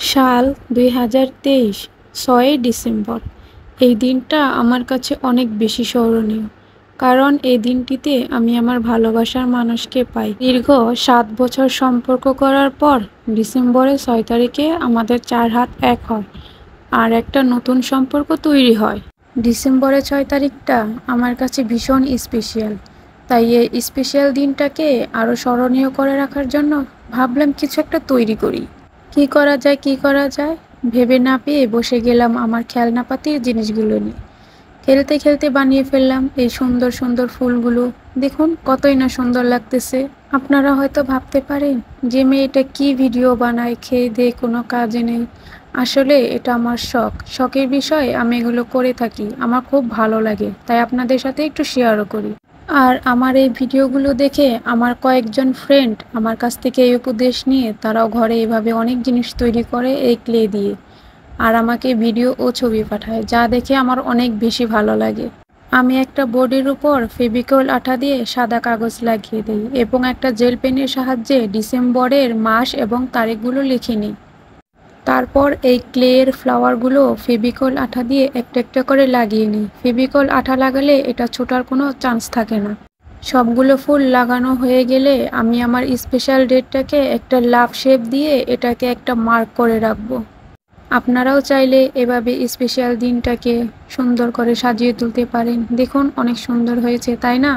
সাল ২০২৩ ৬ই ডিসেম্বর। এই দিনটা আমার কাছে অনেক বেশি স্মরণীয়, কারণ এই দিনটিতে আমি আমার ভালোবাসার মানুষকে পাই। দীর্ঘ ৭ বছর সম্পর্ক করার পর ডিসেম্বরের ৬ তারিখে আমাদের ৪ হাত এক হয় আর একটা নতুন সম্পর্ক তৈরি হয়। ডিসেম্বরের ৬ তারিখটা আমার কাছে ভীষণ স্পেশাল। তাই এই স্পেশাল দিনটাকে আরও স্মরণীয় করে রাখার জন্য ভাবলাম কিছু একটা তৈরি করি। কি করা যায় ভেবে না পেয়ে বসে গেলাম আমার খেলনাপাতির জিনিসগুলো নিয়ে। খেলতে খেলতে বানিয়ে ফেললাম এই সুন্দর সুন্দর ফুলগুলো। দেখুন কতই না সুন্দর লাগতেছে। আপনারা হয়তো ভাবতে পারেন যে মেয়েটা কি ভিডিও বানায়, খেয়ে দিয়ে কোনো কাজে নেই। আসলে এটা আমার শখের বিষয়। আমি এগুলো করে থাকি, আমার খুব ভালো লাগে, তাই আপনাদের সাথে একটু শেয়ারও করি। আর আমার এই ভিডিওগুলো দেখে আমার কয়েকজন ফ্রেন্ড আমার কাছ থেকে এই উপদেশ নিয়ে তারাও ঘরে এভাবে অনেক জিনিস তৈরি করে এই ক্লে দিয়ে, আর আমাকে ভিডিও ও ছবি পাঠায়, যা দেখে আমার অনেক বেশি ভালো লাগে। আমি একটা বোর্ডের উপর ফেভিকল আঠা দিয়ে সাদা কাগজ লাগিয়ে দিই এবং একটা জেল পেনের সাহায্যে ডিসেম্বরের মাস এবং তারিখগুলো লিখে নিই। তারপর এই ক্লের ফ্লাওয়ারগুলো ফেভিকল আঠা দিয়ে একটা একটা করে লাগিয়ে নিই। ফেভিকল আঠা লাগালে এটা ছোটার কোনো চান্স থাকে না। সবগুলো ফুল লাগানো হয়ে গেলে আমি আমার স্পেশাল ডেটটাকে একটা লাভ শেপ দিয়ে এটাকে একটা মার্ক করে রাখবো। আপনারাও চাইলে এভাবে স্পেশাল দিনটাকে সুন্দর করে সাজিয়ে তুলতে পারেন। দেখুন অনেক সুন্দর হয়েছে, তাই না?